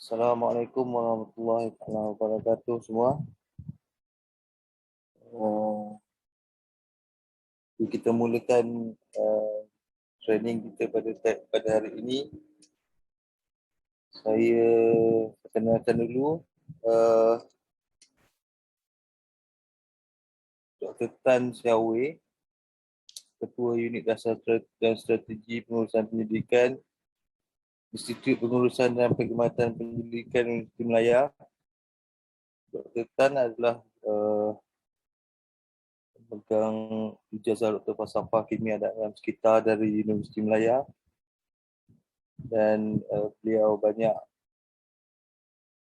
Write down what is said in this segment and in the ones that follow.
Assalamualaikum warahmatullahi wabarakatuh semua. Kita mulakan training kita pada hari ini. Saya perkenalkan dulu Dr. Tan Hsiao, Ketua Unit Dasar dan Strategi Pengurusan Pendidikan, Institut Pengurusan dan Perkhidmatan Pendidikan Universiti Malaya. Dr. Tan adalah pemegang ijazah Doktor Falsafah Kimia dan Alam Sekitar dari Universiti Malaya, dan beliau banyak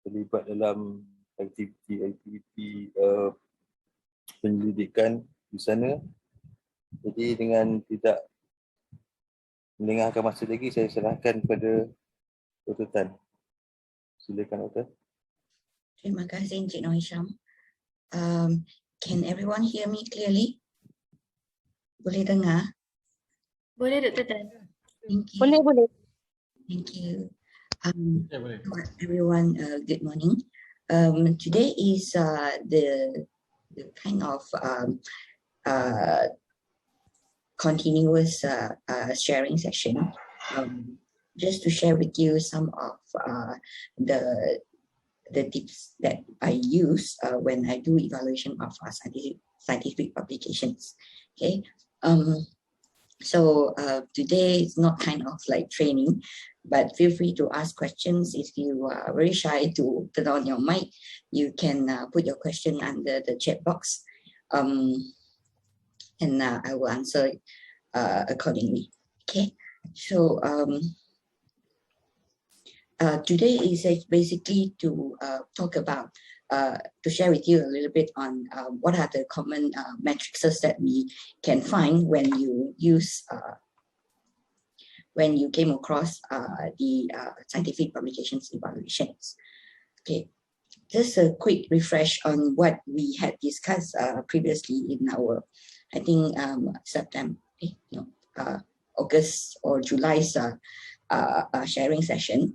terlibat dalam aktiviti penyelidikan di sana. Jadi dengan tidak melengahkan masa lagi, saya serahkan kepada Dr. Tan. Silakan Dr. Terima kasih Encik Noor Hsiao. Can everyone hear me clearly? Boleh dengar? Boleh Dr. Tan. Thank you. Boleh. Thank you. Everyone, good morning. Today is the kind of continuous sharing session, just to share with you some of the tips that I use when I do evaluation of scientific publications. Okay. So today is not kind of like training, but feel free to ask questions. If you are very shy to turn on your mic, you can put your question under the chat box, and I will answer accordingly. Okay, so today is basically to talk about, to share with you a little bit on what are the common matrices that we can find when you use, when you came across the scientific publications evaluations. Okay, just a quick refresh on what we had discussed previously in our, I think August or July's sharing session.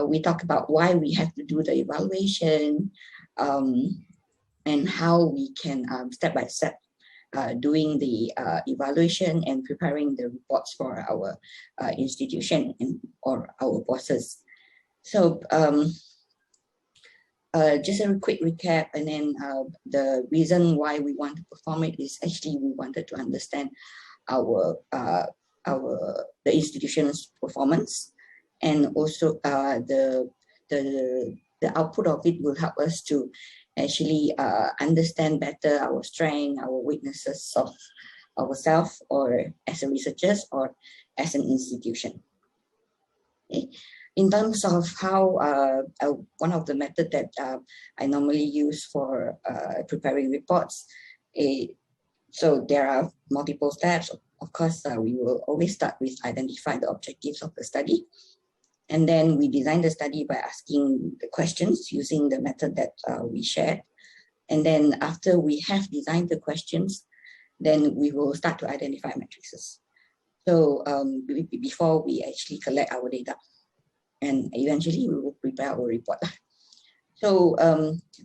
We talk about why we have to do the evaluation, and how we can step by step doing the evaluation and preparing the reports for our institution or our bosses. So just a quick recap, and then the reason why we want to perform it is actually we wanted to understand the institution's performance, and also the output of it will help us to actually understand better our strength, our weaknesses of ourselves, or as a researchers or as an institution. Okay. In terms of how one of the method that I normally use for preparing reports, so there are multiple steps. Of course, we will always start with identify the objectives of the study. And then we design the study by asking the questions using the method that we shared. And then after we have designed the questions, then we will start to identify matrices. So before we actually collect our data, and eventually we will prepare our report. So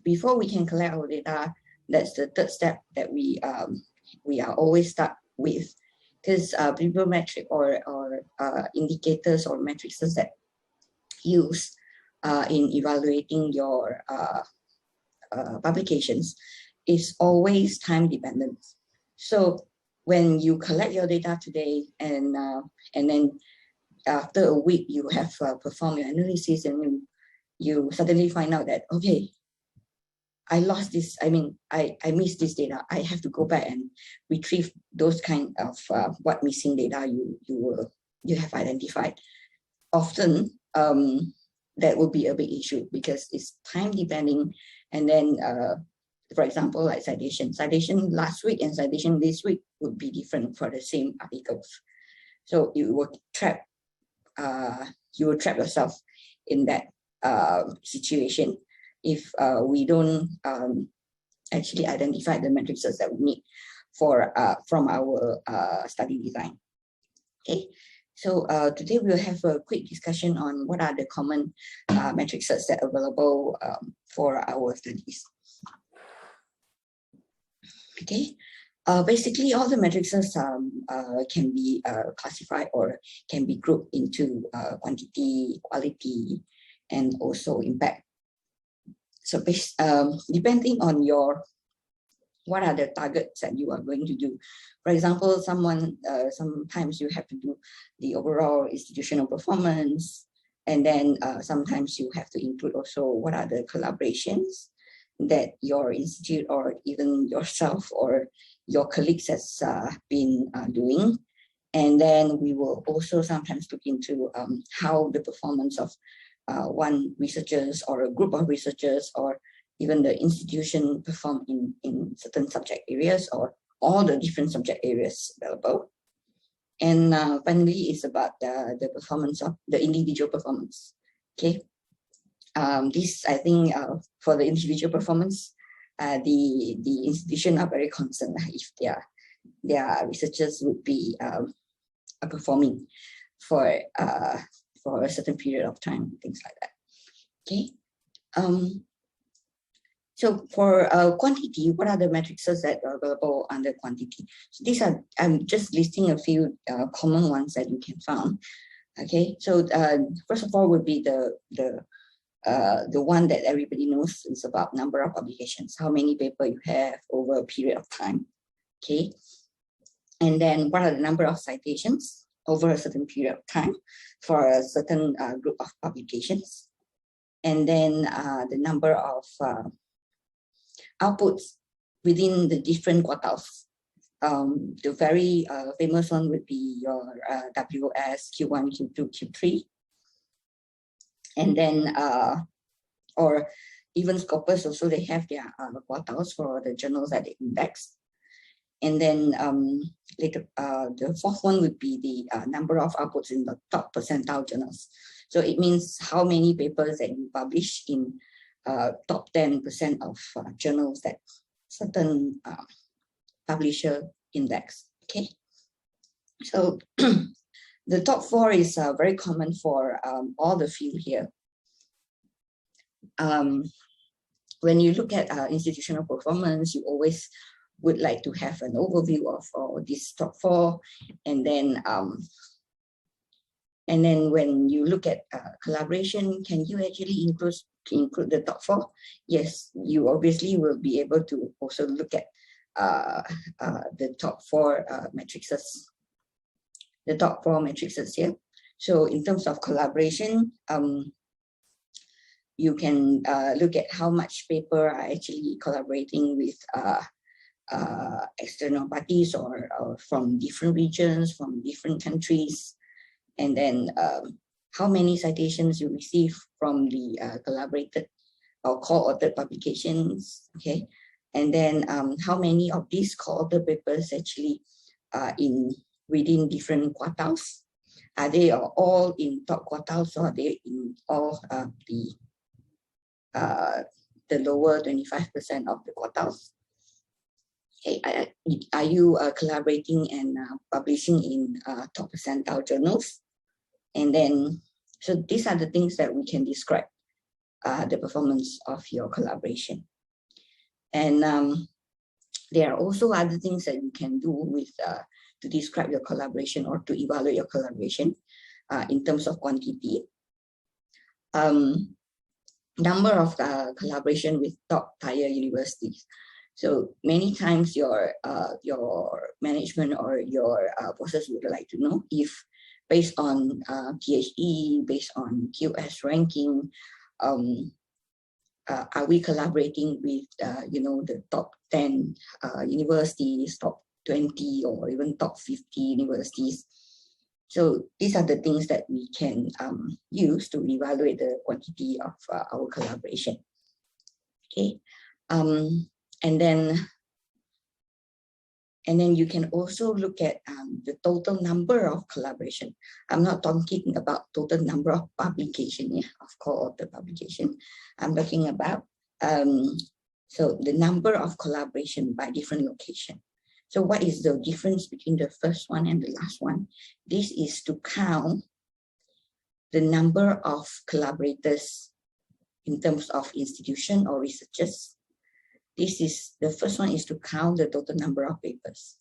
before we can collect our data, that's the third step that we are always start with, because bibliometric or indicators or matrices that use in evaluating your publications is always time dependent. So when you collect your data today, and then after a week you have performed your analysis, and you suddenly find out that, okay, I lost this, I missed this data, I have to go back and retrieve those kind of what missing data you have identified. Often that will be a big issue because it's time depending. And then for example, like citation last week and citation this week would be different for the same articles. So you will trap yourself in that situation if we don't actually identify the matrices that we need for from our study design. Okay, So today we'll have a quick discussion on what are the common matrices that are available for our studies. Okay, basically all the matrices can be classified or can be grouped into quantity, quality, and also impact. So depending on what are the targets that you are going to do. For example, sometimes you have to do the overall institutional performance, and then sometimes you have to include also what are the collaborations that your institute or even yourself or your colleagues has been doing. And then we will also sometimes look into how the performance of one researchers or a group of researchers or even the institution perform in certain subject areas or all the different subject areas available. And finally, it's about the performance of the individual performance. Okay. This, I think, for the individual performance, the institution are very concerned if their researchers would be performing for a certain period of time, things like that. Okay. So for quantity, what are the matrices that are available under quantity? So these are, I'm just listing a few common ones that you can find. Okay, so first of all would be the one that everybody knows is about number of publications, how many paper you have over a period of time. Okay, and then what are the number of citations over a certain period of time for a certain group of publications, and then the number of outputs within the different quartiles. The very famous one would be your WS Q1, Q2, Q3. And then, or even Scopus also, they have their quartiles for the journals that they index. And then later, the fourth one would be the number of outputs in the top percentile journals. So it means how many papers that you publish in top 10% of journals that certain publisher index. Okay, so the top 4 is very common for all the field here. When you look at institutional performance, you always would like to have an overview of these top 4, and then when you look at collaboration, can you actually include the top 4? Yes, you obviously will be able to also look at the top 4 matrices. The top 4 matrices here. So in terms of collaboration, you can look at how much paper are actually collaborating with external parties or from different regions, from different countries. And then how many citations you receive from the collaborated or co-authored publications, okay? And then how many of these co-authored papers actually are within different quartiles? Are they all in top quartiles, or are they in all the lower 25% of the quartiles? Okay, are you collaborating and publishing in top percentile journals? And then, so these are the things that we can describe the performance of your collaboration. And there are also other things that you can do with to describe your collaboration or to evaluate your collaboration in terms of quantity. Number of collaboration with top tier universities. So many times your management or your bosses would like to know if, based on PhD, based on QS ranking, are we collaborating with the top 10 universities, top 20, or even top 50 universities? So these are the things that we can use to evaluate the quantity of our collaboration. Okay, and then you can also look at the total number of collaboration. I'm not talking about total number of publication, yeah, of co-author publication. I'm talking about so the number of collaboration by different location. So what is the difference between the first one and the last one? This is to count the number of collaborators in terms of institution or researchers. This is, the first one is to count the total number of papers.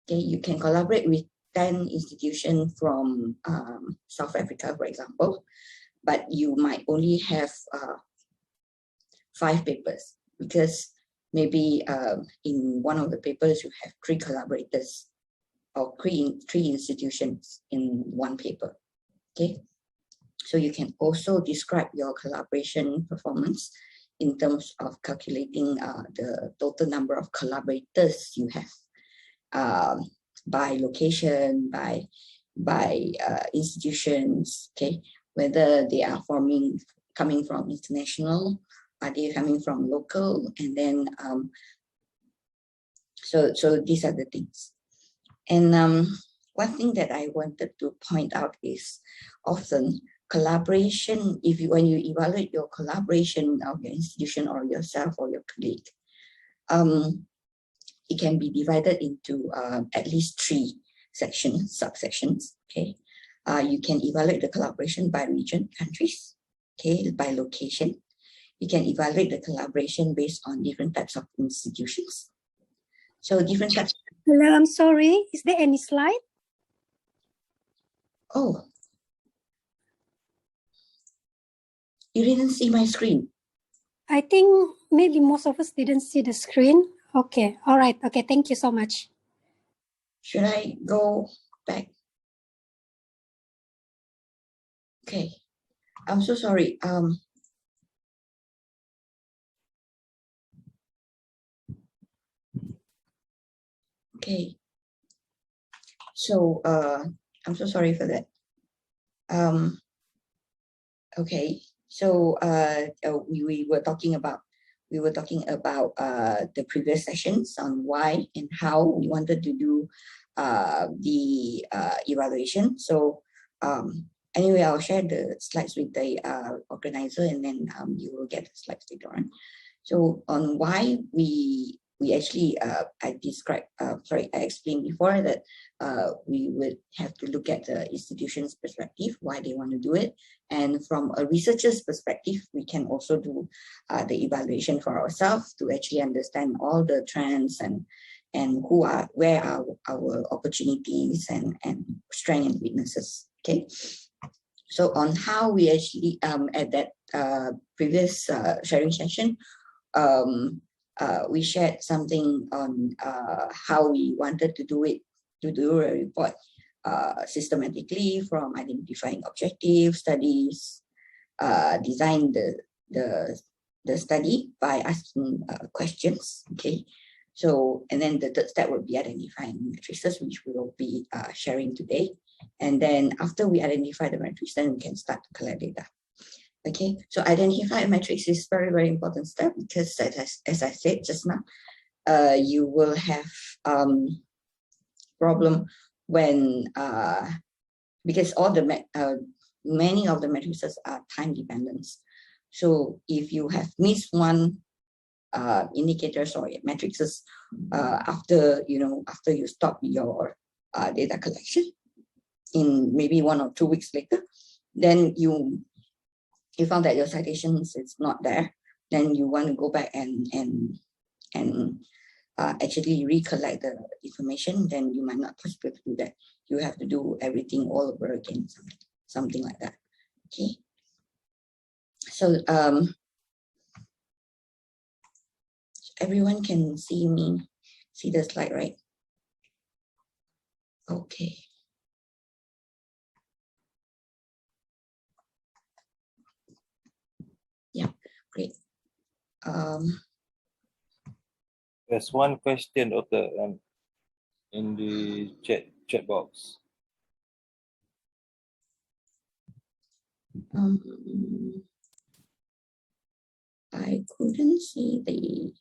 Okay, you can collaborate with 10 institutions from South Africa, for example, but you might only have 5 papers because maybe in one of the papers you have 3 collaborators or three institutions in one paper. Okay, so you can also describe your collaboration performance in terms of calculating the total number of collaborators you have by location, by institutions. Okay, whether they are coming from international, are they coming from local, and then so these are the things. And one thing that I wanted to point out is often collaboration, when you evaluate your collaboration of your institution or yourself or your colleague, it can be divided into at least 3 subsections. Okay, you can evaluate the collaboration by region, countries. Okay, by location. You can evaluate the collaboration based on different types of institutions. So different types. Hello, I'm sorry. Is there any slide? Oh, you didn't see my screen. I think maybe most of us didn't see the screen. Okay, all right. Okay, thank you so much. Should I go back? Okay, I'm so sorry. Okay, so I'm so sorry for that. Okay, so we were talking about the previous sessions on why and how we wanted to do the evaluation. So anyway, I'll share the slides with the organizer, and then you will get the slides later on. So on why we actually I explained before that we would have to look at the institution's perspective, why they want to do it, and from a researcher's perspective, we can also do the evaluation for ourselves to actually understand all the trends and where are our opportunities and strengths and weaknesses. Okay, so on how we actually at that previous sharing session, we shared something on how we wanted to do it, to do a report systematically, from identifying objective studies, design the study by asking questions. Okay, so and then the third step would be identifying matrices, which we will be sharing today. And then after we identify the matrix, then we can start to collect data. Okay, so identify a matrix is very, very important step, because as I said just now, you will have problem when because all the many of the matrices are time dependent. So if you have missed one indicators or matrices after you stop your data collection in maybe 1 or 2 weeks later, then you found that your citations is not there, then you want to go back and actually recollect the information, then you might not possibly do that. You have to do everything all over again, something like that. Okay. So everyone can see the slide, right? Okay. Yeah, great. There's one question, Doctor, in the chat box. I couldn't see the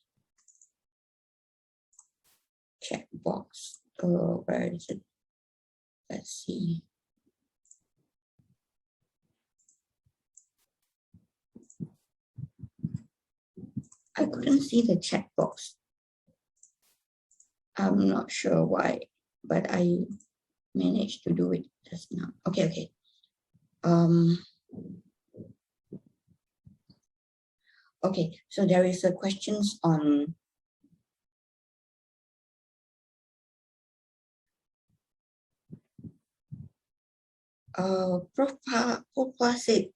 chat box. Oh, where is it? Let's see. I couldn't see the chat box. I'm not sure why, but I managed to do it just now. Okay. Okay, so there is a questions on Prof said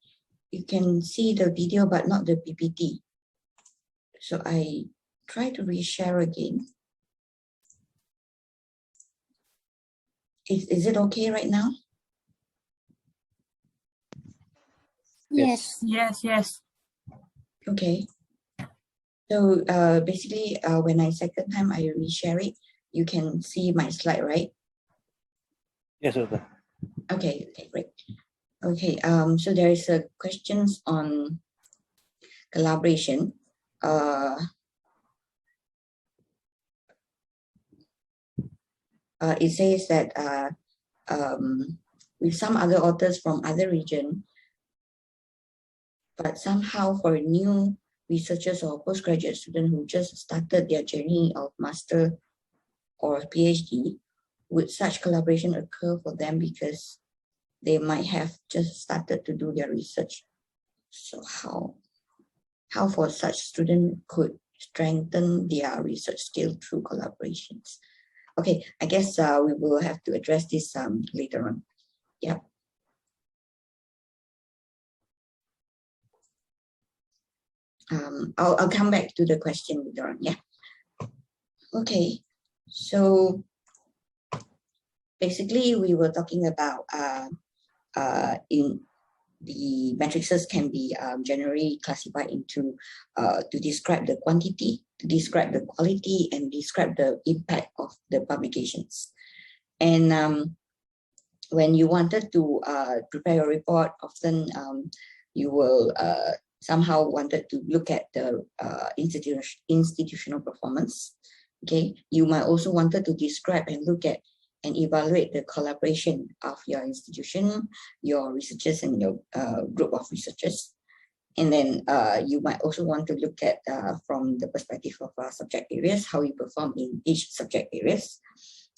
you can see the video but not the PPT. So I try to reshare again. Is it okay right now? Yes. Yes. Okay. So basically, when I second time I reshare it, you can see my slide, right? Yes, Doktor. Okay, great. Okay, so there is a questions on collaboration. It says that with some other authors from other region, but somehow for new researchers or postgraduate students who just started their journey of master or PhD, would such collaboration occur for them because they might have just started to do their research? So how for such student could strengthen their research skill through collaborations? Okay, I guess we will have to address this later on. Yeah. I'll come back to the question later on. Yeah. Okay. So basically, we were talking about in the matrices can be generally classified into to describe the quantity, to describe the quality, and describe the impact of the publications. And when you wanted to prepare your report, often you will somehow wanted to look at the institutional performance. Okay, you might also wanted to describe and look at and evaluate the collaboration of your institution, your researchers, and your group of researchers. And then you might also want to look at from the perspective of subject areas, how you perform in each subject areas.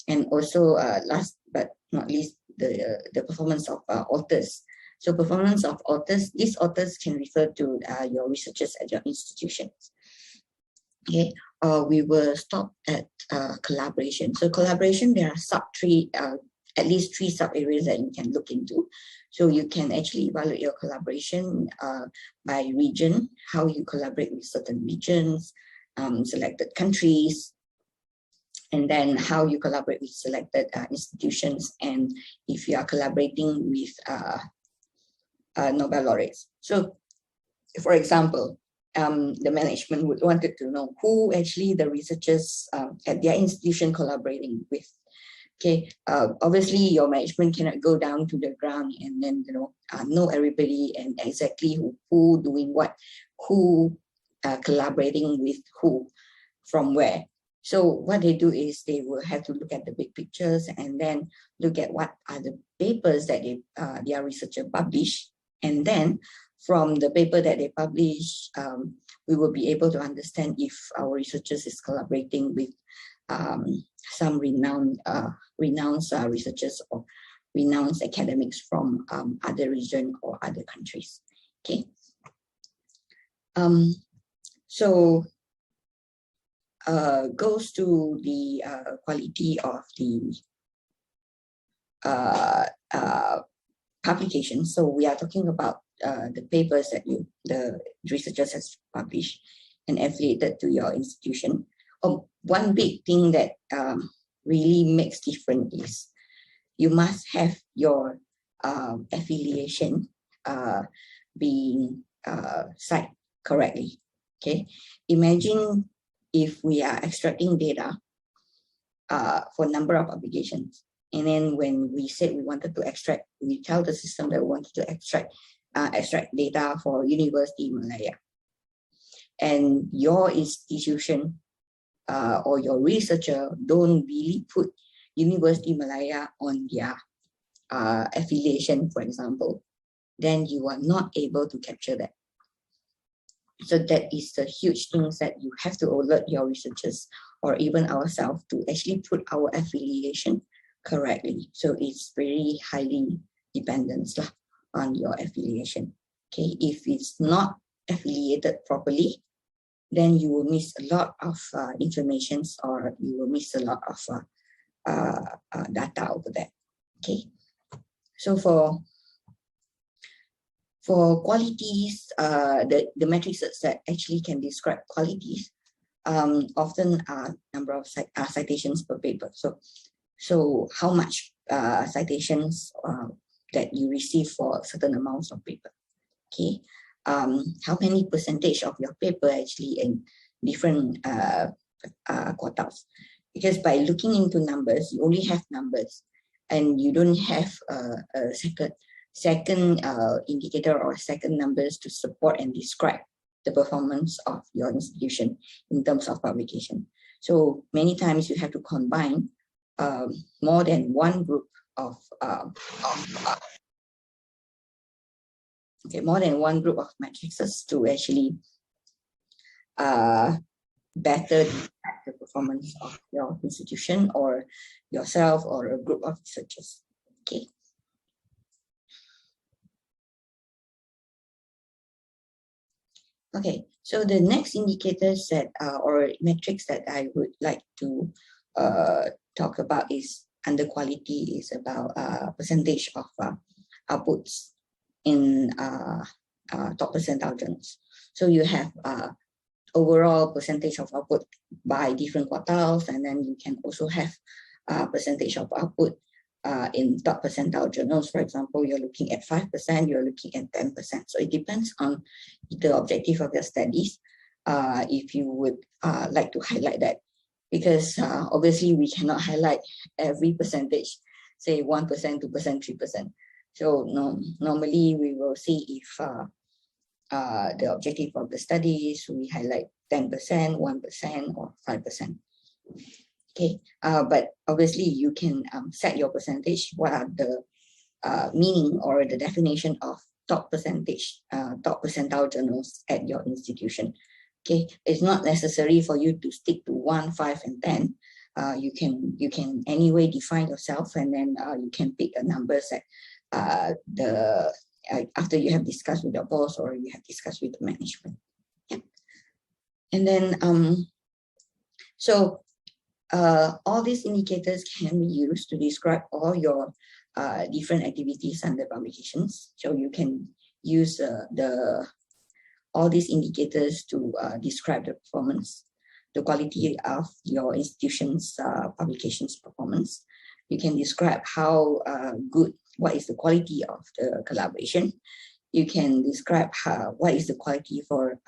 And also last but not least, the performance of authors. So performance of authors, these authors can refer to your researchers at your institutions. Okay, we will stop at collaboration. So collaboration, there are at least three sub areas that you can look into. So you can actually evaluate your collaboration by region, how you collaborate with certain regions, selected countries, and then how you collaborate with selected institutions, and if you are collaborating with Nobel laureates. So, for example, the management would wanted to know who actually the researchers at their institution collaborating with. Okay, obviously your management cannot go down to the ground and then know everybody and exactly who doing what, who collaborating with who, from where. So what they do is they will have to look at the big pictures and then look at what are the papers that their researcher publish, and then from the paper that they publish, we will be able to understand if our researchers is collaborating with some renowned researchers or renowned academics from other region or other countries. Okay. So goes to the quality of the publication. So we are talking about the papers that the researchers has published and affiliated to your institution. One big thing that really makes difference is you must have your affiliation being cited correctly. Okay, imagine if we are extracting data for number of publications, and then when we said we wanted to extract, we tell the system that we wanted to extract data for University Malaya, and your institution or your researcher don't really put University Malaya on their affiliation, for example, then you are not able to capture that. So that is the huge things that you have to alert your researchers or even ourselves to actually put our affiliation correctly. So it's very highly dependent on your affiliation. Okay, if it's not affiliated properly, then you will miss a lot of informations, or you will miss a lot of data over there. Okay, so for qualities, the matrices that actually can describe qualities often are number of citations per paper. So how much citations that you receive for certain amounts of paper. Okay, how many percentage of your paper actually in different quartiles? Because by looking into numbers, you only have numbers, and you don't have a second indicator or second numbers to support and describe the performance of your institution in terms of publication. So many times you have to combine more than one group of more than one group of matrices to actually better detect the performance of your institution or yourself or a group of researchers. Okay. Okay, so the next indicators that or metrics that I would like to talk about is under quality is about percentage of outputs in top percentile journals. So you have overall percentage of output by different quartiles, and then you can also have percentage of output in top percentile journals. For example, you're looking at 5%, you're looking at 10%. So it depends on the objective of your studies, if you would like to highlight that. Because obviously we cannot highlight every percentage, say 1%, 2%, 3%. So normally we will see if the objective of the studies, we highlight 10%, 1%, or 5%. Okay, but obviously you can set your percentage. What are the meaning or the definition of top percentile journals at your institution? Okay, it's not necessary for you to stick to 1, 5, and 10. You can anyway define yourself, and then you can pick a numbers that after you have discussed with your boss or you have discussed with the management. Yeah. And then all these indicators can be used to describe all your different activities under publications. So you can use all these indicators to describe the performance, the quality of your institution's publications performance. You can describe how what is the quality of the collaboration. You can describe what is the quality for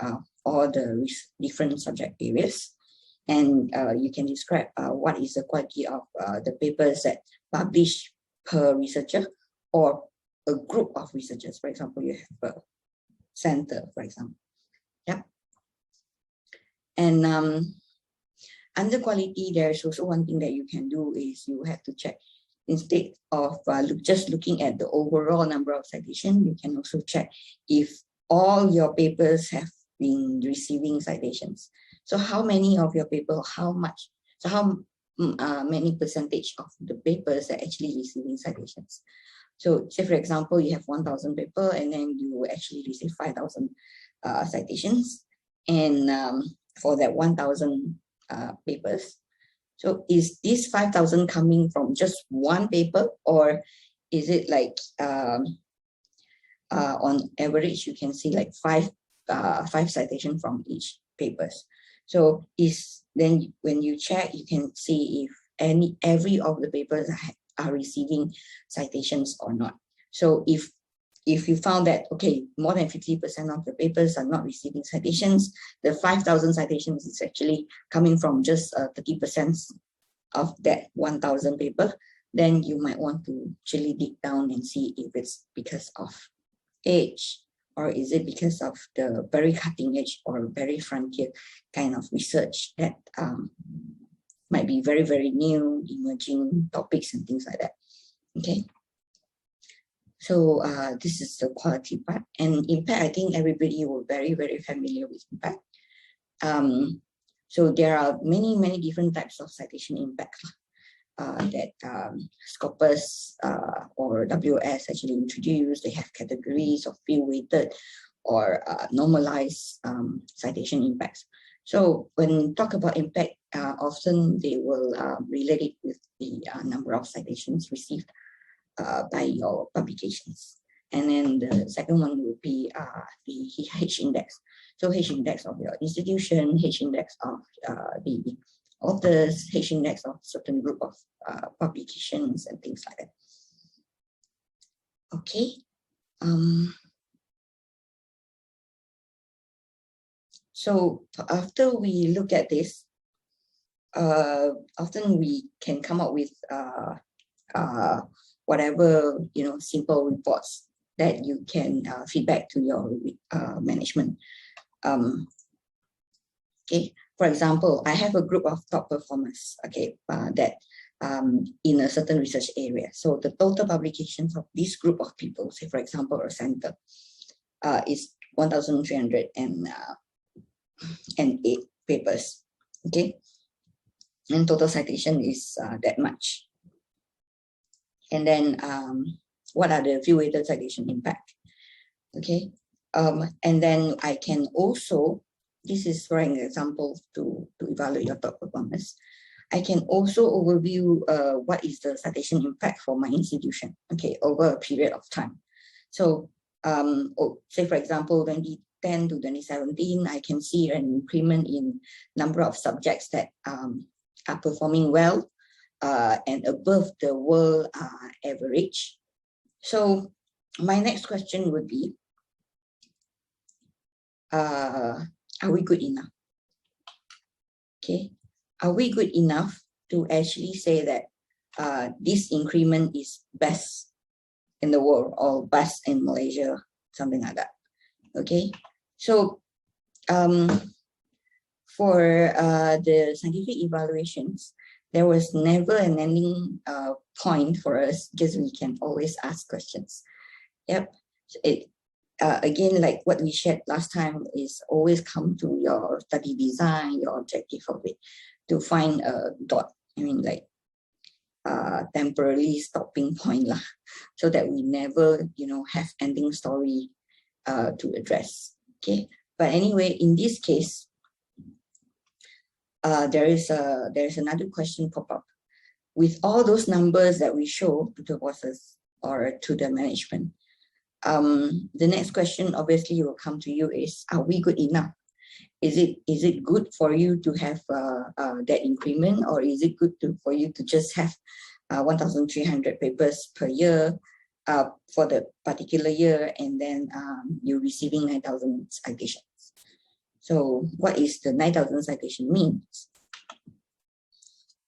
all the different subject areas. And you can describe what is the quality of the papers that publish per researcher or a group of researchers. For example, you have a center, for example. Yeah. And under quality, there's also one thing that you can do is you have to check. Instead of just looking at the overall number of citations, you can also check if all your papers have been receiving citations. So how many of your paper, how much, so how many percentage of the papers are actually receiving citations? So say for example, you have 1,000 paper and then you actually receive 5,000 citations. And for that 1,000 papers, so is this 5,000 coming from just one paper, or is it like on average you can see like five citations from each papers? So then when you check, you can see if every of the papers are receiving citations or not. So if you found that, okay, more than 50% of the papers are not receiving citations, the 5,000 citations is actually coming from just 30% of that 1,000 paper, then you might want to actually dig down and see if it's because of age, or is it because of the very cutting edge or very frontier kind of research that might be very, very new, emerging topics and things like that. Okay. So this is the quality part. And impact, I think everybody will very, very familiar with impact. So there are many, many different types of citation impact that Scopus or WS actually introduced. They have categories of field-weighted or normalized citation impacts. So when talk about impact, often they will relate it with the number of citations received by your publications. And then the second one would be the H index. So H index of your institution, H index of the authors, H index of certain group of publications and things like that. Okay. So after we look at this, often we can come up with whatever, simple reports that you can feedback to your management. Okay, for example, I have a group of top performers, okay, that in a certain research area. So the total publications of this group of people, say for example, a center, is 1,308 papers, okay? And total citation is that much. And then what are the field-weighted citation impact? Okay, and then I can also, this is for an example to evaluate your top performance. I can also overview what is the citation impact for my institution, okay, over a period of time. So say for example, 2010 to 2017, I can see an increment in number of subjects that are performing well and above the world average. So my next question would be, are we good enough? Okay, are we good enough to actually say that this increment is best in the world or best in Malaysia, something like that? Okay, so for the scientific evaluations, there was never an ending point for us because we can always ask questions. Yep. Again, like what we shared last time, is always come to your study design, your objective of it, to find a dot, temporarily stopping point lah, so that we never, have ending story to address. Okay. But anyway, in this case, there is another question pop up. With all those numbers that we show to the bosses or to the management, the next question obviously will come to you is, are we good enough? Is it good for you to have that increment, or is it good for you to just have 1,300 papers per year for the particular year, and then you're receiving 9,000 citations? So what is the 9,000 citation means?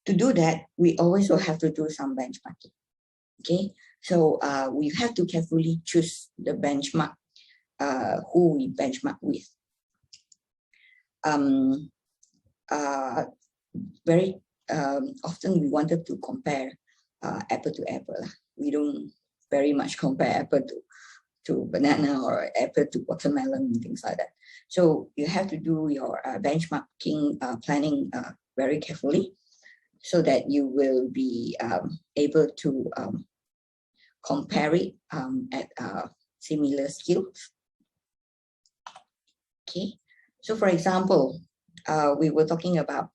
To do that, we always will have to do some benchmarking. Okay, so we have to carefully choose the benchmark, who we benchmark with. Very often we wanted to compare apple to apple. We don't very much compare apple to banana or apple to watermelon and things like that. So you have to do your benchmarking planning very carefully, so that you will be able to compare it at similar skills. Okay, so for example, we were talking about,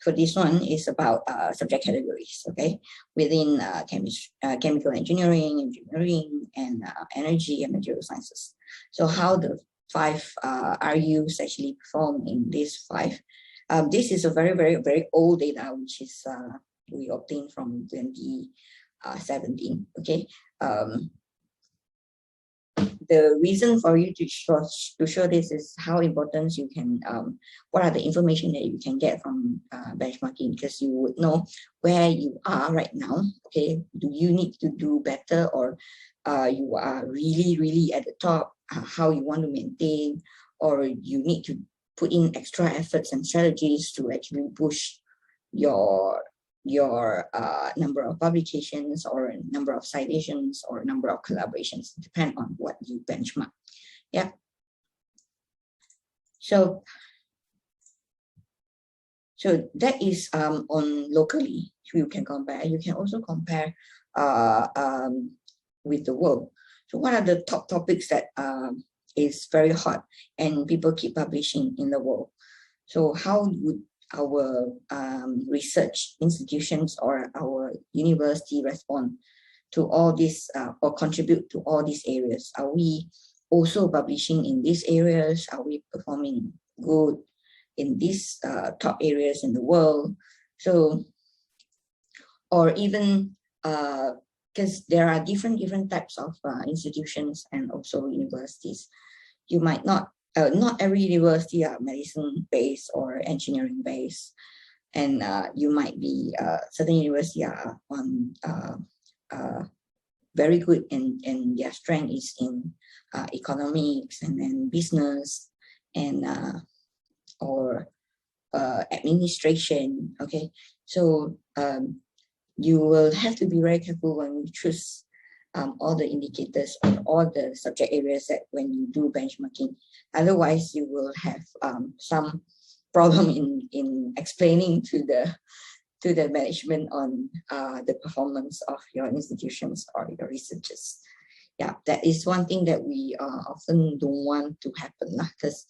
for this one is about subject categories, okay, within chemical engineering, and energy and material sciences. So how the 5 RUs actually perform in these 5. This is a very, very, very old data, which is we obtained from 2017. Okay. The reason for you to show this is how important you can, what are the information that you can get from benchmarking, because you would know where you are right now. Okay, do you need to do better, or you are really, really at the top, how you want to maintain, or you need to put in extra efforts and strategies to actually push your your number of publications or number of citations or number of collaborations, depend on what you benchmark. Yeah. So that is on locally, you can compare. You can also compare with the world. So what are the top topics that is very hot and people keep publishing in the world? So how would our research institutions or our university respond to all this or contribute to all these areas? Are we also publishing in these areas? Are we performing good in these top areas in the world? So, or even because there are different types of institutions and also universities. You might not every university are medicine based or engineering based, and you might be certain universities are on very good and their strength is in economics and then business and or administration. Okay, so you will have to be very careful when you choose all the indicators or all the subject areas that when you do benchmarking. Otherwise, you will have some problem in explaining to the management on the performance of your institutions or your researchers. Yeah, that is one thing that we often don't want to happen because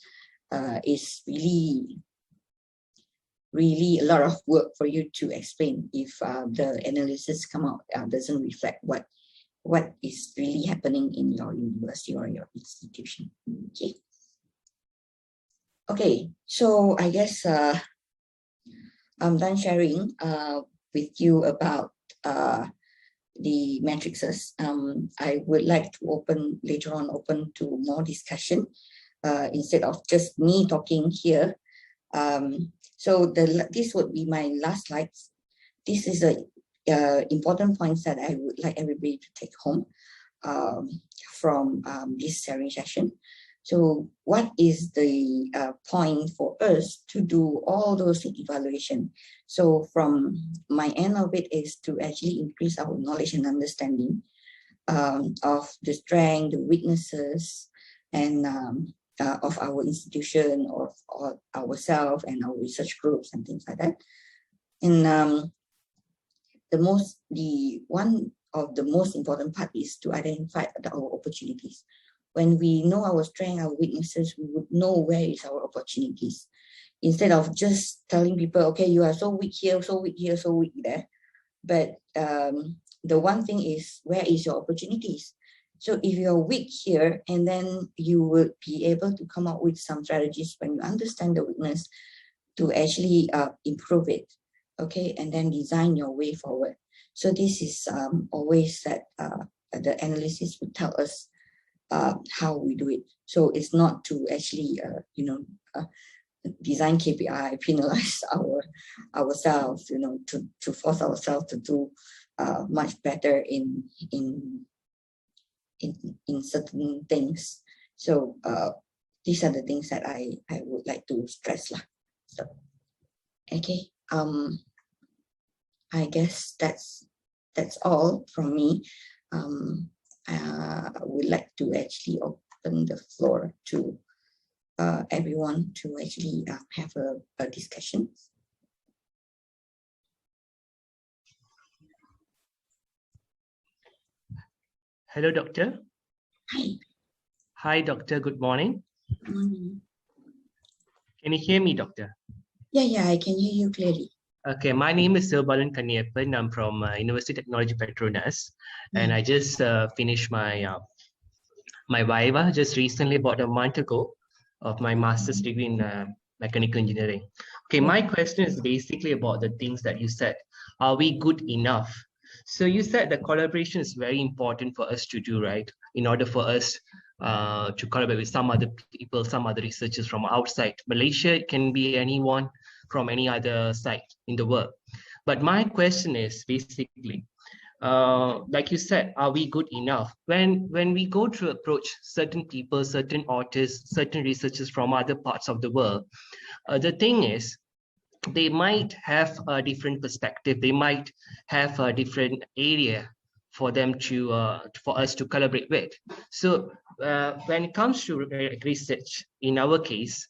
it's really a lot of work for you to explain if the analysis come out doesn't reflect what is really happening in your university or your institution. Okay, so I guess I'm done sharing with you about the matrices. I would like to later on open to more discussion instead of just me talking here. So this would be my last slides. This is a important points that I would like everybody to take home from this sharing session. So what is the point for us to do all those evaluation? So from my end of it is to actually increase our knowledge and understanding of the strength, the weaknesses, and of our institution or ourselves and our research groups and things like that. And one of the most important part is to identify our opportunities. When we know our strength, our weaknesses, we would know where is our opportunities. Instead of just telling people, okay, you are so weak here, so weak here, so weak there. But the one thing is, where is your opportunities? So if you're weak here, and then you will be able to come up with some strategies when you understand the weakness to actually improve it, okay, and then design your way forward. So this is always that the analysis will tell us how we do it. So it's not to actually, design KPI, penalize ourselves, to force ourselves to do much better in certain things. So these are the things that I would like to stress lah. So okay, I guess that's all from me. I would like to actually open the floor to everyone to actually have a discussion. Hello, Doctor. Hi. Hi, Doctor. Good morning. Good morning. Can you hear me, Doctor? Yeah, I can hear you clearly. Okay, my name is Silbalan Kaniyappan. I'm from University of Technology Petronas, and I just finished my my Viva just recently, about a month ago, of my master's degree in mechanical engineering. Okay, my question is basically about the things that you said. Are we good enough? So you said that collaboration is very important for us to do, right? In order for us to collaborate with some other people, some other researchers from outside. Malaysia, it can be anyone from any other site in the world. But my question is basically, like you said, are we good enough? When we go to approach certain people, certain authors, certain researchers from other parts of the world, the thing is, they might have a different perspective. They might have a different area for them to for us to collaborate with. So when it comes to research, in our case,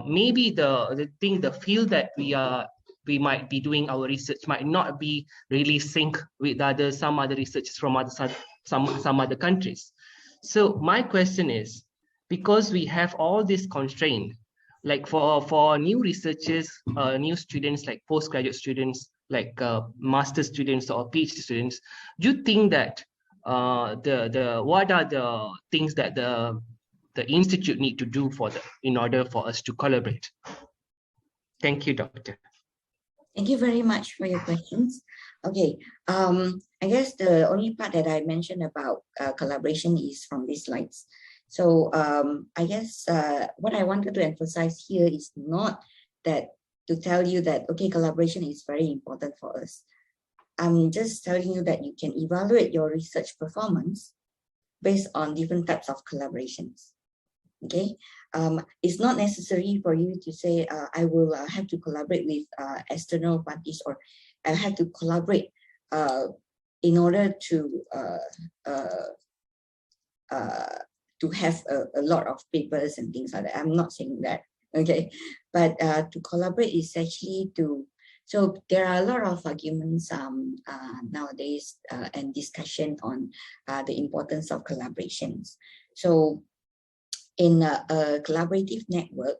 maybe the field that we might be doing our research might not be really sync with some other researchers from some other countries. So my question is, because we have all this constraint, like for new researchers, new students, like postgraduate students, like master students or PhD students, do you think that the what are the things that the institute need to do in order for us to collaborate? Thank you, Doctor. Thank you very much for your questions. Okay, I guess the only part that I mentioned about collaboration is from these slides. So I guess what I wanted to emphasize here is not that to tell you that, okay, collaboration is very important for us. I'm just telling you that you can evaluate your research performance based on different types of collaborations. Okay, it's not necessary for you to say, I will have to collaborate with external parties, or I have to collaborate in order to have a lot of papers and things like that. I'm not saying that, okay, but to collaborate is actually to, so there are a lot of arguments nowadays and discussion on the importance of collaborations. So in a collaborative network,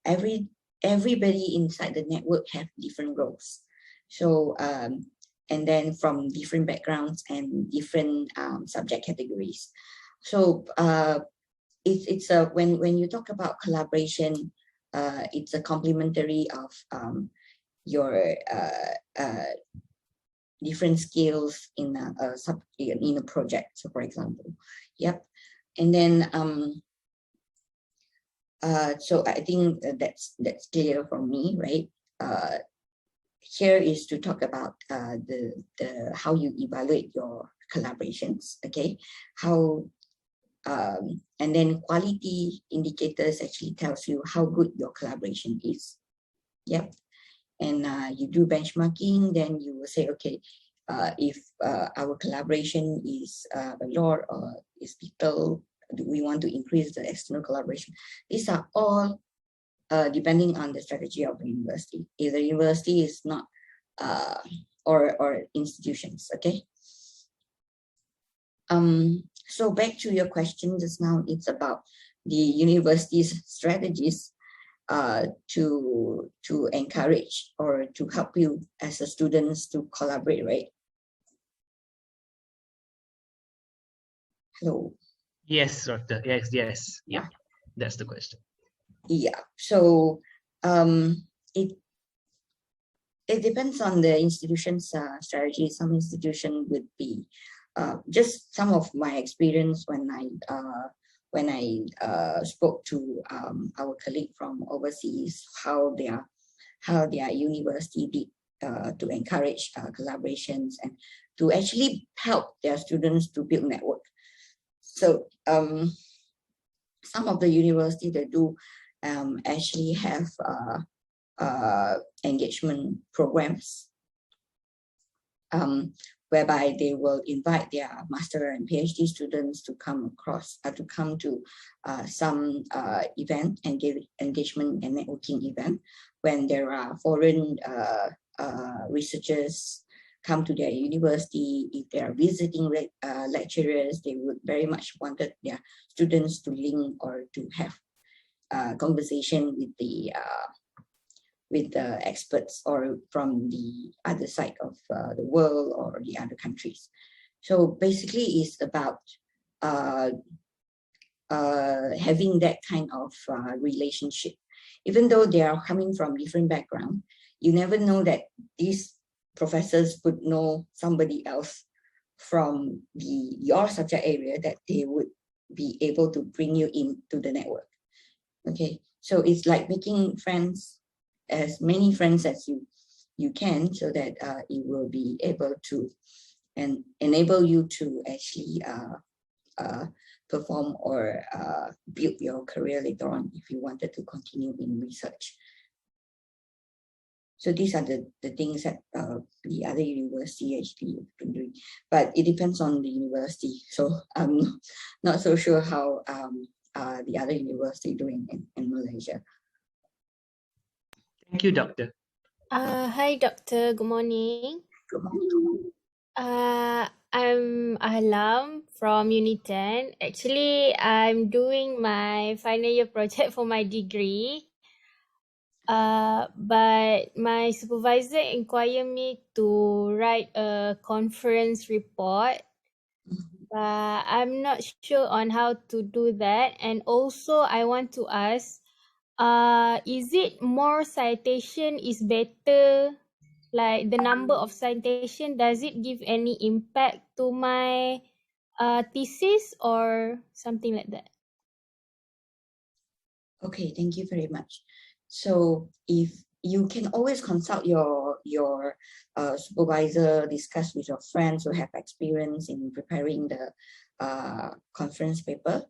everybody inside the network have different roles. So and then from different backgrounds and different subject categories. So it's a when you talk about collaboration, it's a complementary of your different skills in a project. So for example, yep, and then so I think that's clear for me, right? Here is to talk about the how you evaluate your collaborations, okay? How and then quality indicators actually tells you how good your collaboration is. Yep, and you do benchmarking, then you will say, okay, if our collaboration is a lot or is little, do we want to increase the external collaboration? These are all depending on the strategy of the university. If the university is not, or institutions, okay? So back to your question just now, it's about the university's strategies to encourage or to help you as a students to collaborate, right? Hello. Yes, Doctor. Yes. Yeah, that's the question. Yeah. So it depends on the institution's strategy. Some institution would be just some of my experience when I spoke to our colleague from overseas, how their university did to encourage collaborations and to actually help their students to build network. So some of the university they do actually have engagement programs whereby they will invite their master and PhD students to come to some event, engagement and networking event, when there are foreign researchers come to their university. If they are visiting lecturers, they would very much wanted their students to link or to have conversation with the experts or from the other side of the world or the other countries. So basically it's about having that kind of relationship. Even though they are coming from different background, you never know that these professors would know somebody else from your subject area that they would be able to bring you into the network. Okay, so it's like making friends, as many friends as you can, so that it will be able to and enable you to actually perform or build your career later on if you wanted to continue in research. So these are the things that the other university actually have been doing, but it depends on the university. So I'm not so sure how the other university doing in Malaysia. Thank you, Doctor. Hi, Doctor. Good morning. Good morning. I'm Ahlam from Uni 10. Actually, I'm doing my final year project for my degree. But my supervisor inquired me to write a conference report. I'm not sure on how to do that. And also, I want to ask, is it more citation is better? Like the number of citation, does it give any impact to my thesis or something like that? Okay, thank you very much. So if you can always consult your supervisor, discuss with your friends who have experience in preparing the conference paper.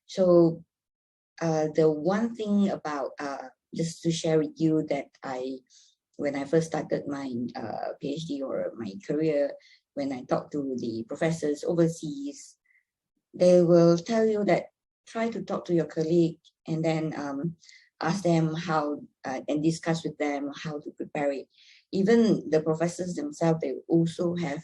So the one thing about just to share with you that when I first started my PhD or my career, when I talked to the professors overseas, they will tell you that try to talk to your colleague and then ask them how and discuss with them how to prepare it. Even the professors themselves, they also have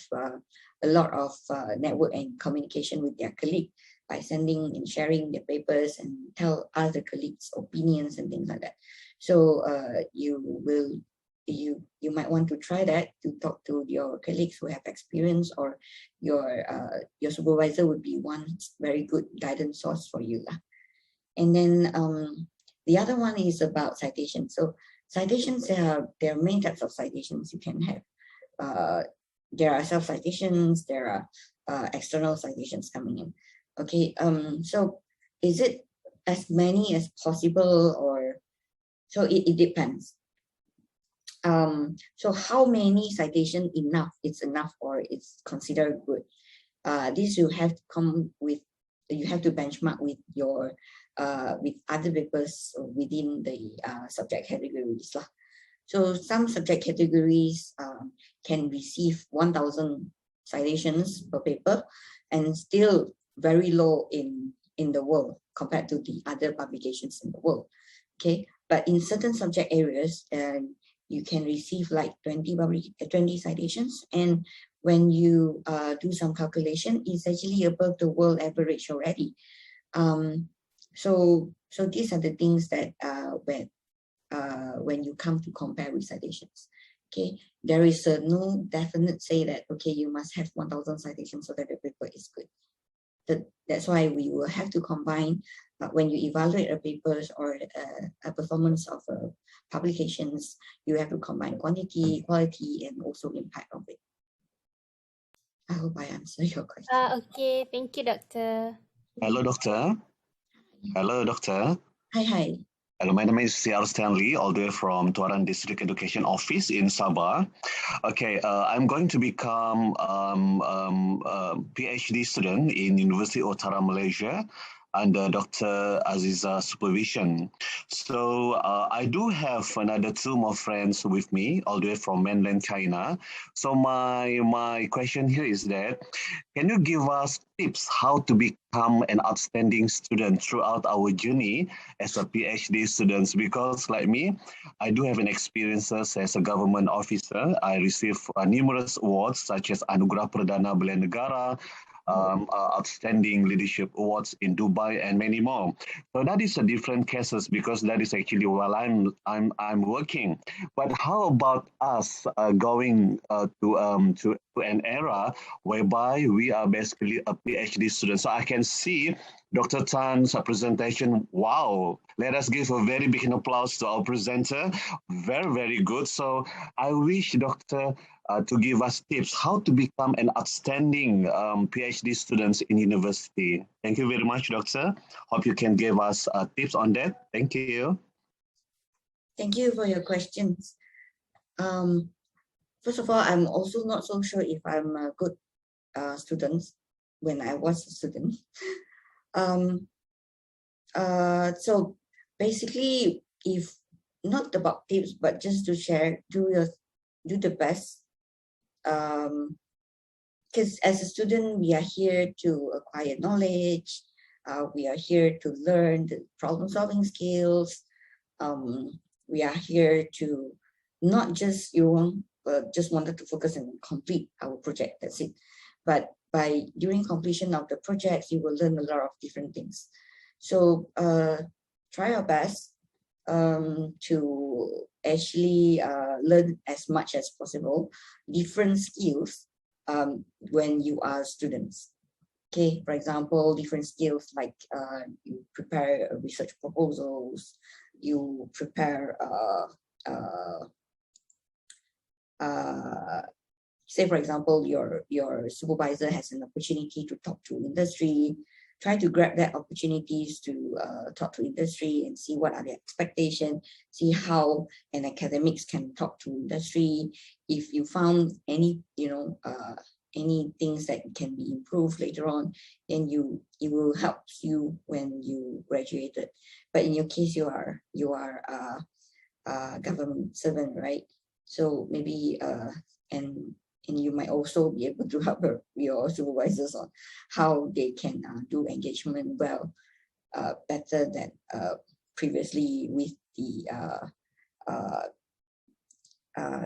a lot of network and communication with their colleague by sending and sharing their papers and tell other colleagues opinions and things like that. So you might want to try that, to talk to your colleagues who have experience, or your supervisor would be one very good guidance source for you. And then the other one is about citations. So citations, there are many types of citations you can have. There are self-citations, there are external citations coming in. Okay, so is it as many as possible, or so it depends. So how many citation enough? It's enough or it's considered good. This you have to come with. You have to benchmark with your with other papers within the subject categories lah. So some subject categories can receive 1,000 citations per paper, and still very low in the world compared to the other publications in the world. Okay, but in certain subject areas, you can receive like 20 citations, and when you do some calculation, it's actually above the world average already. So these are the things that when you come to compare with citations. Okay, there is no definite say that okay, you must have 1,000 citations so that the paper is good. That's why we will have to combine when you evaluate a papers or a performance of publications, you have to combine quantity, quality, and also impact of it. I hope I answered your question. Okay, thank you, Doctor. Hello, Doctor. Hello, Doctor. Hi. Hello, my name is Hsiao Stanley, all the way from Tuaran District Education Office in Sabah. Okay, I'm going to become PhD student in University Utara Malaysia under Dr. Aziza's supervision. So I do have another two more friends with me, all the way from mainland China. So my question here is that, can you give us tips how to become an outstanding student throughout our journey as a PhD students? Because like me, I do have an experiences as a government officer. I received numerous awards such as Anugerah Perdana Belia Negara, outstanding leadership awards in Dubai, and many more. So that is a different cases because that is actually while I'm working. But how about us going to an era whereby we are basically a PhD student? So I can see Dr. Tan's presentation. Wow, let us give a very big applause to our presenter. Very, very good. So I wish Dr. To give us tips how to become an outstanding PhD students in university. Thank you very much, Doctor. Hope you can give us tips on that. Thank you. Thank you for your questions. First of all, I'm also not so sure if I'm a good student when I was a student. So basically, if not about tips, but just to share, do the best. Because as a student, we are here to acquire knowledge. We are here to learn the problem-solving skills. We are here to not just just wanted to focus and complete our project. That's it. But during completion of the projects, you will learn a lot of different things. So try our best to actually learn as much as possible different skills when you are students. Okay, for example, different skills like you prepare research proposals, you prepare say for example your supervisor has an opportunity to talk to industry, try to grab that opportunities to talk to industry and see what are their expectations, see how an academics can talk to industry. If you found any any things that can be improved later on, then it will help you when you graduated. But in your case, you are a government servant, right? So maybe and you might also be able to help your supervisors on how they can do engagement well, better than previously with the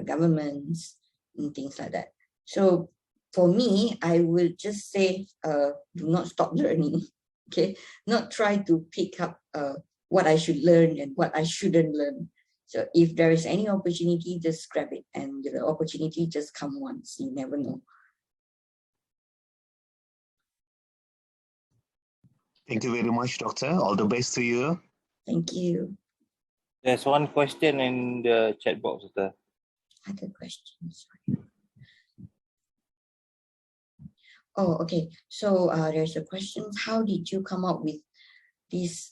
governments and things like that. So for me, I would just say, do not stop learning. Okay, not try to pick up what I should learn and what I shouldn't learn. So if there is any opportunity, just grab it, and the opportunity just come once. You never know. Thank you very much, Doctor. All the best to you. Thank you. There's one question in the chat box, Doctor. Other questions. Oh, okay. So there's a question. How did you come up with these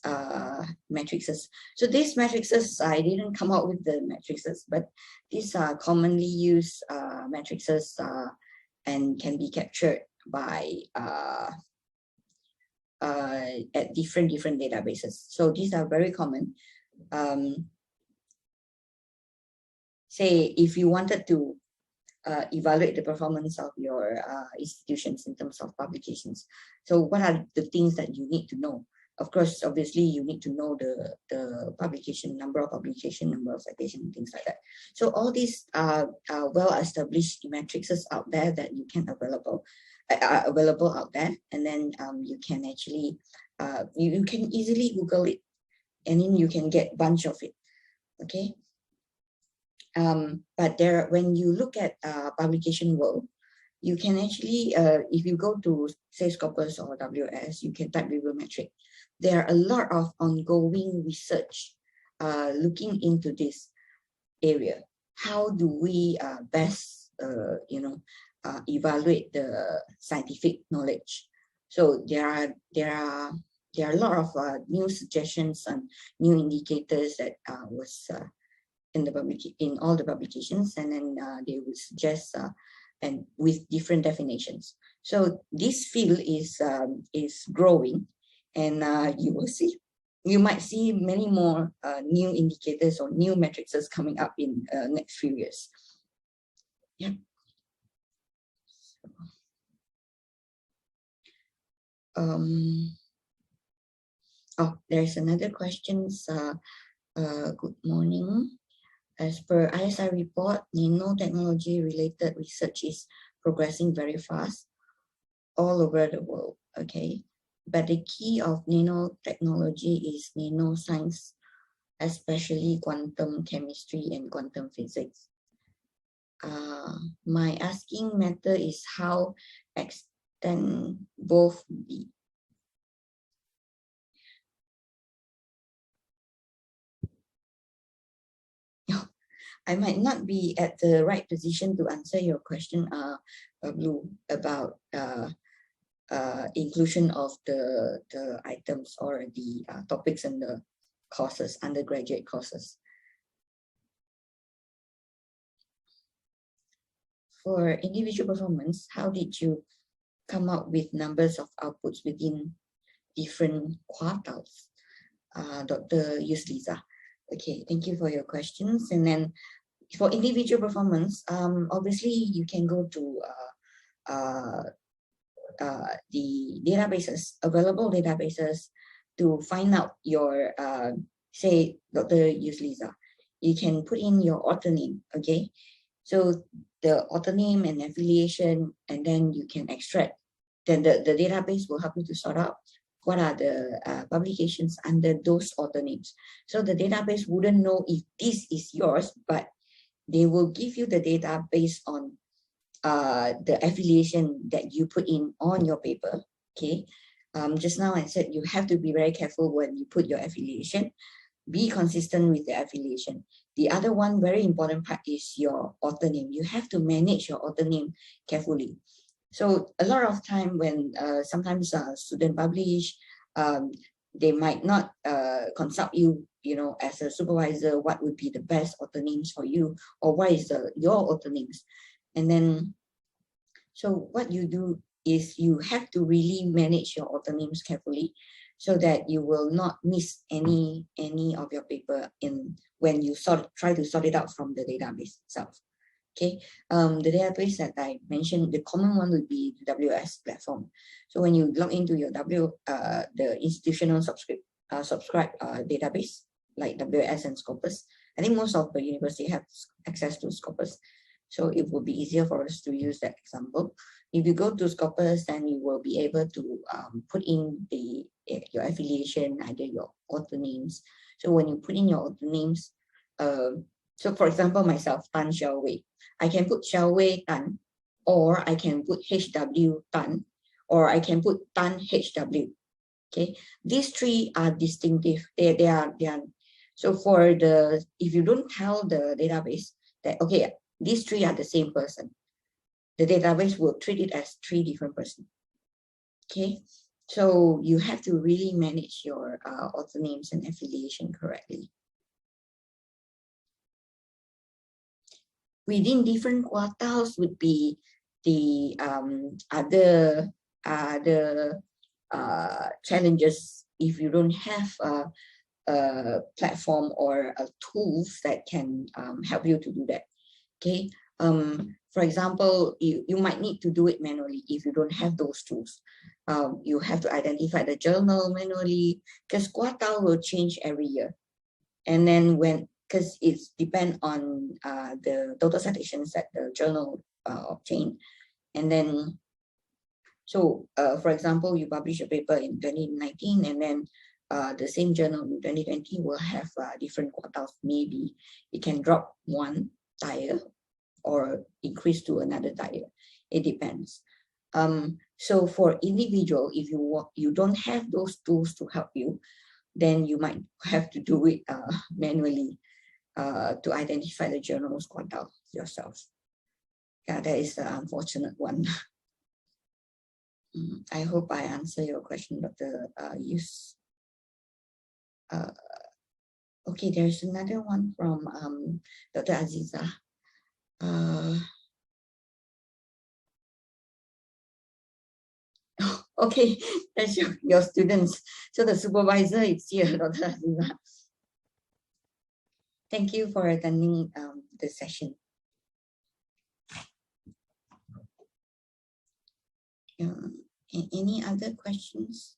matrices? So these matrices, I didn't come up with the matrices, but these are commonly used matrices and can be captured by at different databases. So these are very common. Say if you wanted to evaluate the performance of your institutions in terms of publications. So what are the things that you need to know? Of course, obviously, you need to know the publication, number of publication, number of citation, things like that. So all these are well-established matrices out there that you can available out there, and then you can actually you can easily Google it, and then you can get a bunch of it. Okay. But when you look at publication world, you can actually, if you go to say Scopus or WS, you can type bibliometric. There are a lot of ongoing research looking into this area. How do we best, evaluate the scientific knowledge? So there are a lot of new suggestions and new indicators that was in all the publications, and then they would suggest and with different definitions. So this field is growing, and you might see many more new indicators or new matrices coming up in next few years. Yeah. Oh, there's another question. Good morning. As per ISI report, nanotechnology related research is progressing very fast all over the world, okay? But the key of nanotechnology is nanoscience, especially quantum chemistry and quantum physics. My asking matter is how extend both the I might not be at the right position to answer your question, Blue, about inclusion of the items or the topics in the courses, undergraduate courses. For individual performance, how did you come up with numbers of outputs within different quartiles? Dr. Yusliza. Okay, thank you for your questions. And then for individual performance, obviously you can go to the databases, available databases, to find out your, say, Dr. Yuslisa, you can put in your author name, okay? So the author name and affiliation, and then you can extract. Then the database will help you to sort out what are the publications under those author names. So the database wouldn't know if this is yours, but they will give you the data based on the affiliation that you put in on your paper, okay? Just now I said you have to be very careful when you put your affiliation. Be consistent with the affiliation. The other one very important part is your author name. You have to manage your author name carefully. So a lot of time when sometimes student publish, they might not consult you, as a supervisor, what would be the best author names for you, or what is your author names. And then, so what you do is you have to really manage your author names carefully, so that you will not miss any of your paper when you try to sort it out from the database itself. Okay, the database that I mentioned, the common one would be the WS platform. So when you log into your the institutional subscribe database like WS and Scopus, I think most of the university have access to Scopus, so it will be easier for us to use that example. If you go to Scopus, then you will be able to put in your affiliation, either your author names. So when you put in your author names, so for example, myself, Tan Hsiao Wei, I can put Hsiao Wei Tan, or I can put HW Tan, or I can put Tan HW. Okay, these three are distinctive. They are. So if you don't tell the database that, okay, these three are the same person, the database will treat it as three different persons. Okay, so you have to really manage your author names and affiliation correctly. Within different quartiles would be the other challenges if you don't have a platform or tools that can help you to do that. Okay, for example, you might need to do it manually if you don't have those tools. You have to identify the journal manually, because quartile will change every year, and then because it's depend on the total citations that the journal obtained. And then, so for example, you publish a paper in 2019, and then the same journal in 2020 will have different quartiles. Maybe it can drop one tier or increase to another tier. It depends. So for individual, if you don't have those tools to help you, then you might have to do it manually to identify the journal's quartile yourself. Yeah, that is the unfortunate one. I hope I answer your question, Dr. Yus. Okay, there's another one from Dr. Aziza. Okay, that's your students. So the supervisor is here, Dr. Aziza. Thank you for attending the session. Any other questions?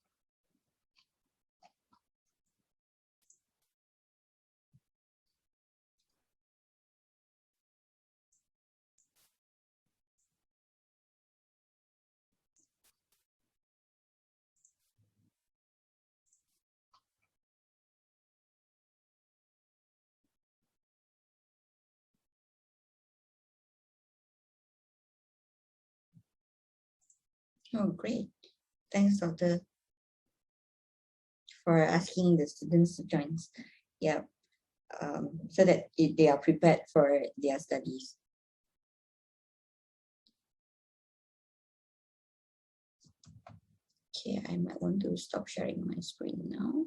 Oh, great. Thanks, Doctor, for asking the students to join. Yeah, so that they are prepared for their studies. Okay, I might want to stop sharing my screen now.